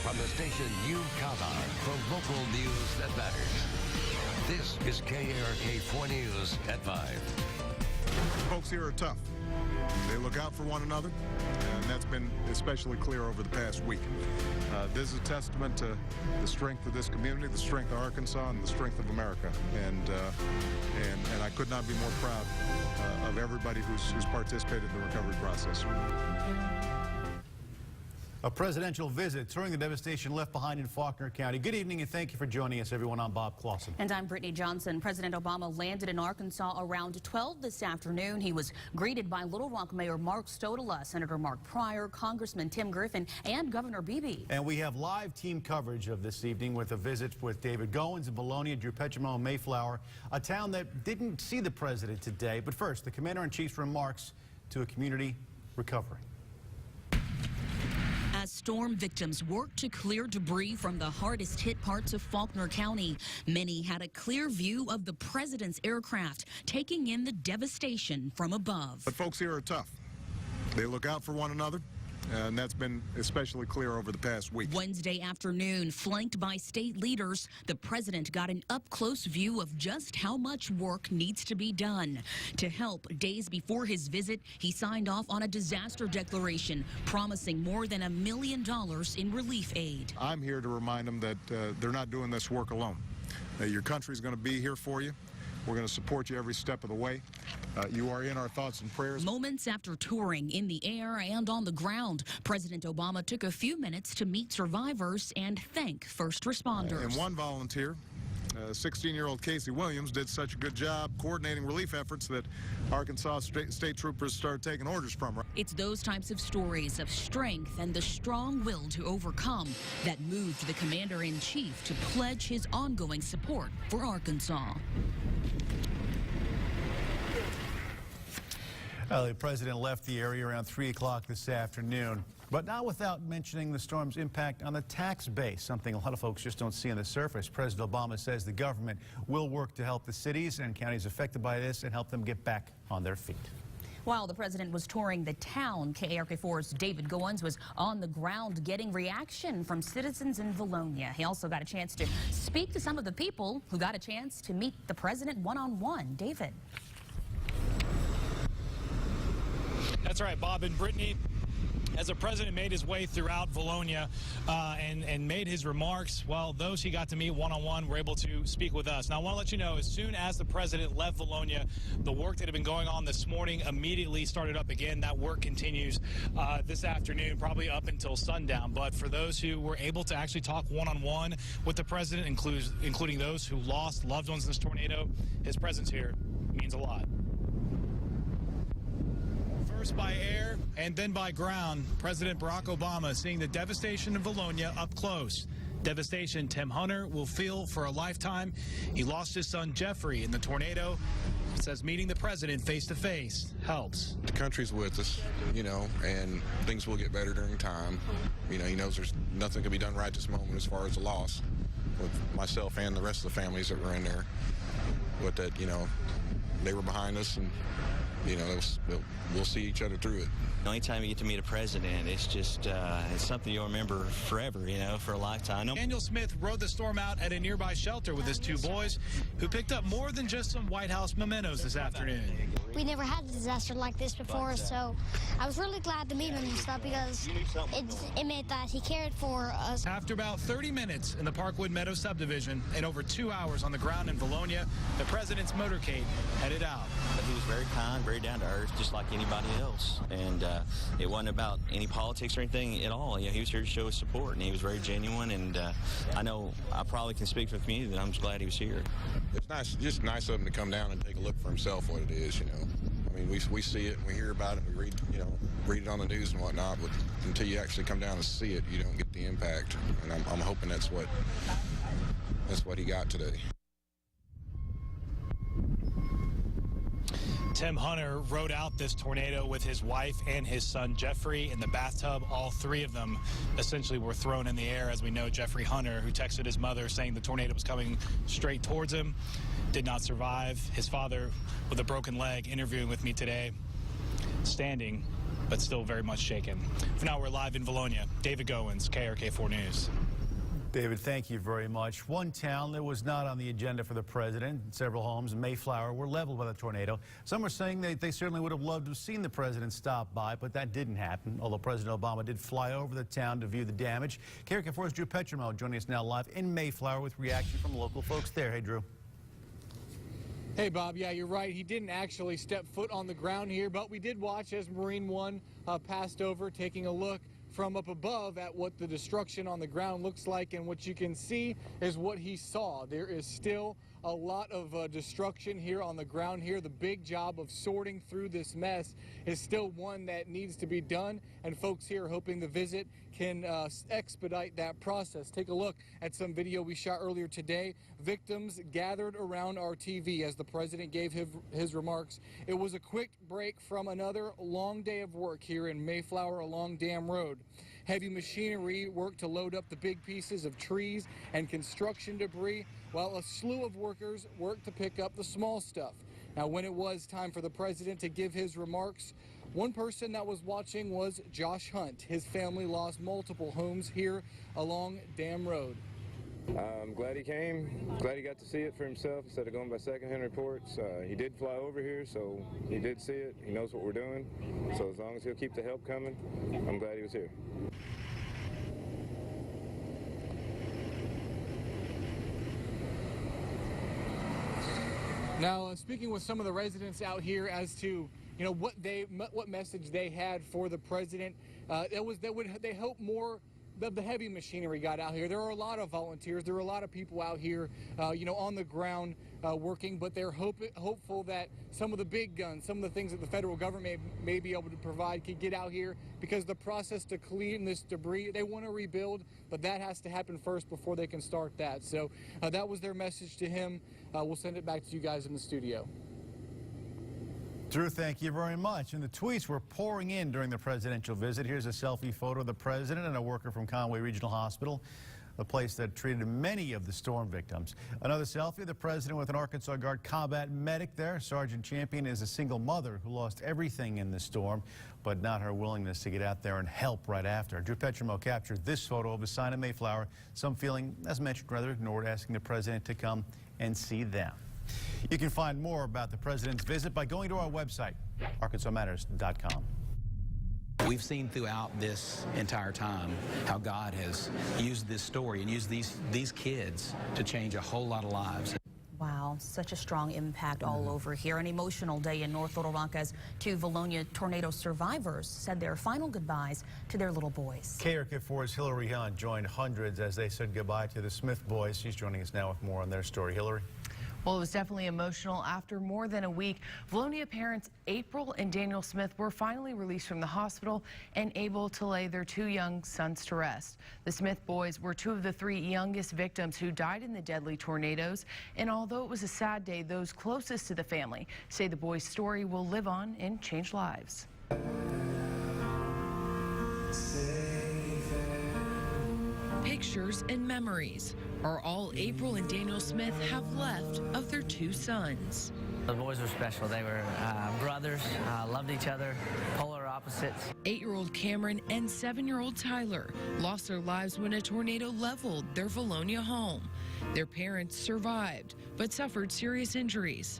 from the station you count on for local news that matters. This is KARK 4 News at 5. Folks here are tough. They look out for one another, and that's been especially clear over the past week. This is a testament to the strength of this community, the strength of Arkansas, and the strength of America. And I could not be more proud of everybody who's participated in the recovery process. A presidential visit touring the devastation left behind in Faulkner County. Good evening and thank you for joining us, everyone. I'm Bob Clausen. And I'm Brittany Johnson. President Obama landed in Arkansas around 12 this afternoon. He was greeted by Little Rock Mayor Mark Stodola, Senator Mark Pryor, Congressman Tim Griffin, and Governor Beebe. And we have live team coverage of this evening with a visit with David Goins in Vilonia, Drew Petrimo, Mayflower, a town that didn't see the president today. But first, the Commander-in-Chief's remarks to a community recovering. As storm victims worked to clear debris from the hardest hit parts of Faulkner County, many had a clear view of the president's aircraft taking in the devastation from above. But folks here are tough. They look out for one another, and that's been especially clear over the past week. Wednesday afternoon, flanked by state leaders, the president got an up-close view of just how much work needs to be done. To help, days before his visit, he signed off on a disaster declaration, promising more than $1 million in relief aid. I'm here to remind them that they're not doing this work alone. Your country's going to be here for you. We're going to support you every step of the way. You are in our thoughts and prayers. Moments after touring in the air and on the ground, President Obama took a few minutes to meet survivors and thank first responders. And one volunteer, 16-year-old Casey Williams, did such a good job coordinating relief efforts that Arkansas state troopers started taking orders from her. It's those types of stories of strength and the strong will to overcome that moved the Commander-in-Chief to pledge his ongoing support for Arkansas. The president left the area around 3 o'clock this afternoon, but not without mentioning the storm's impact on the tax base, something a lot of folks just don't see on the surface. President Obama says the government will work to help the cities and counties affected by this and help them get back on their feet. While the president was touring the town, KARK4's David Goins was on the ground getting reaction from citizens in Vilonia. He also got a chance to speak to some of the people who got a chance to meet the president one-on-one. David. That's right, Bob and Brittany. As the president made his way throughout Vilonia and made his remarks, well, those he got to meet one-on-one were able to speak with us. Now, I want to let you know, as soon as the president left Vilonia, the work that had been going on this morning immediately started up again. That work continues this afternoon, probably up until sundown. But for those who were able to actually talk one-on-one with the president, including those who lost loved ones in this tornado, his presence here means a lot. First by air and then by ground, President Barack Obama seeing the devastation of Vilonia up close. Devastation Tim Hunter will feel for a lifetime. He lost his son Jeffrey in the tornado. He says meeting the president face to face helps. The country's with us, you know, and things will get better during time. You know, he knows there's nothing can be done right this moment as far as the loss with myself and the rest of the families that were in there. But that, you know, they were behind us, and you know, we'll see each other through it. Anytime you get to meet a president, it's just it's something you'll remember forever, you know, for a lifetime. Daniel Smith rode the storm out at a nearby shelter with his two boys, who picked up more than just some White House mementos this afternoon. We never had a disaster like this before, so I was really glad to meet him and stuff because it meant that he cared for us. After about 30 minutes in the Parkwood Meadow subdivision and over 2 hours on the ground in Vilonia, the president's motorcade headed out. But he was very kind, very down to earth, just like anybody else. And it wasn't about any politics or anything at all. You know, he was here to show his support, and he was very genuine. And I know I probably can speak for the community, but I'm just glad he was here. It's nice, just nice of him to come down and take a look for himself what it is, you know. I mean, we see it, and we hear about it, and we read it on the news and whatnot, but until you actually come down and see it, you don't get the impact. And I'm hoping that's what he got today. Tim Hunter rode out this tornado with his wife and his son Jeffrey in the bathtub. All three of them essentially were thrown in the air. As we know, Jeffrey Hunter, who texted his mother saying the tornado was coming straight towards him, did not survive. His father, with a broken leg, interviewing with me today, standing but still very much shaken. For now, we're live in Vilonia. David Goins, KRK4 News. David, thank you very much. One town that was not on the agenda for the president. Several homes in Mayflower were leveled by the tornado. Some are saying they certainly would have loved to have seen the president stop by, but that didn't happen, although President Obama did fly over the town to view the damage. KRK4's Drew Petromo joining us now live in Mayflower with reaction from local folks there. Hey, Drew. Hey, Bob. Yeah, you're right. He didn't actually step foot on the ground here, but we did watch as Marine One passed over, taking a look from up above at what the destruction on the ground looks like, and what you can see is what he saw. There is still a lot of destruction here on the ground here. The big job of sorting through this mess is still one that needs to be done, and folks here are hoping the visit can expedite that process. Take a look at some video we shot earlier today. Victims gathered around our TV as the president gave his remarks. It was a quick break from another long day of work here in Mayflower along Dam Road. Heavy machinery worked to load up the big pieces of trees and construction debris, while a slew of workers worked to pick up the small stuff. Now, when it was time for the president to give his remarks, one person that was watching was Josh Hunt. His family lost multiple homes here along Dam Road. I'm glad he came. Glad he got to see it for himself instead of going by secondhand reports. He did fly over here, so he did see it. He knows what we're doing. So as long as he'll keep the help coming, I'm glad he was here. Now, speaking with some of the residents out here as to what message they had for the president, they hope more the heavy machinery got out here. There are a lot of volunteers. There are a lot of people out here, on the ground working, but they're hopeful that some of the big guns, some of the things that the federal government may be able to provide could get out here, because the process to clean this debris, they want to rebuild, but that has to happen first before they can start that. So that was their message to him. We'll send it back to you guys in the studio. Drew, thank you very much. And the tweets were pouring in during the presidential visit. Here's a selfie photo of the president and a worker from Conway Regional Hospital, the place that treated many of the storm victims. Another selfie of the president with an Arkansas Guard combat medic there. Sergeant Champion is a single mother who lost everything in the storm, but not her willingness to get out there and help right after. Drew Petromo captured this photo of a sign in Mayflower, some feeling, as mentioned, rather ignored, asking the president to come and see them. You can find more about the president's visit by going to our website, arkansasmatters.com. We've seen throughout this entire time how God has used this story and used these kids to change a whole lot of lives. Wow, such a strong impact all over here. An emotional day in North Little Rock as two Vilonia tornado survivors said their final goodbyes to their little boys. KRK4's Hillary Hunt joined hundreds as they said goodbye to the Smith boys. She's joining us now with more on their story. Hillary? Well, it was definitely emotional. After more than a week, Vilonia parents April and Daniel Smith were finally released from the hospital and able to lay their two young sons to rest. The Smith boys were two of the three youngest victims who died in the deadly tornadoes. And although it was a sad day, those closest to the family say the boys' story will live on and change lives. Pictures and memories are all April and Daniel Smith have left of their two sons. The boys were special. They were brothers, loved each other, polar opposites. 8-year-old Cameron and 7-year-old Tyler lost their lives when a tornado leveled their Vilonia home. Their parents survived, but suffered serious injuries.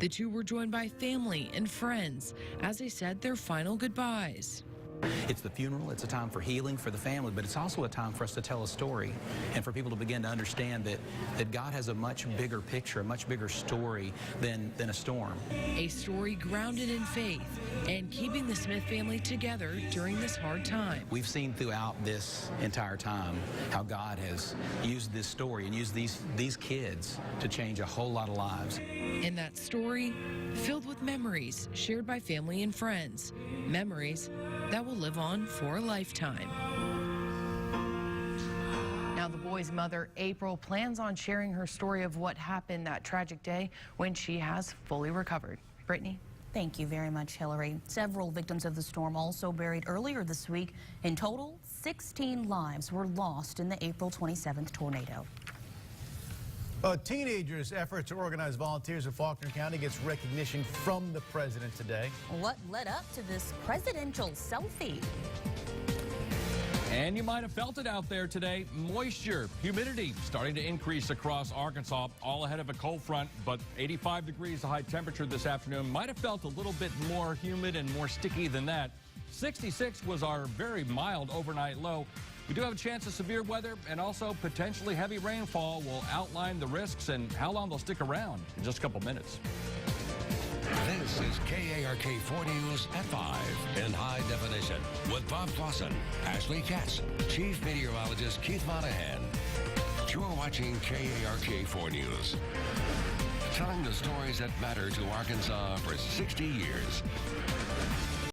The two were joined by family and friends as they said their final goodbyes. It's the funeral, it's a time for healing for the family, but it's also a time for us to tell a story and for people to begin to understand that God has a much bigger picture, a much bigger story than a storm. A story grounded in faith and keeping the Smith family together during this hard time. We've seen throughout this entire time how God has used this story and used these kids to change a whole lot of lives. And that story filled with memories shared by family and friends, memories that will live on for a lifetime. Now the boy's mother, April, plans on sharing her story of what happened that tragic day when she has fully recovered. Brittany? Thank you very much, Hillary. Several victims of the storm also buried earlier this week. In total, 16 lives were lost in the April 27th tornado. A teenagers' effort to organize volunteers in Faulkner County gets recognition from the president today. What led up to this presidential selfie? And you might have felt it out there today. Moisture, humidity starting to increase across Arkansas, all ahead of a cold front, but 85 degrees the high temperature this afternoon. Might have felt a little bit more humid and more sticky than that. 66 was our very mild overnight low. We do have a chance of severe weather and also potentially heavy rainfall. We'll outline the risks and how long they'll stick around in just a couple minutes. This is KARK 4 News at 5 in high definition with Bob Clausen, Ashley Katz, Chief Meteorologist Keith Monahan. You're watching KARK 4 News, telling the stories that matter to Arkansas for 60 years.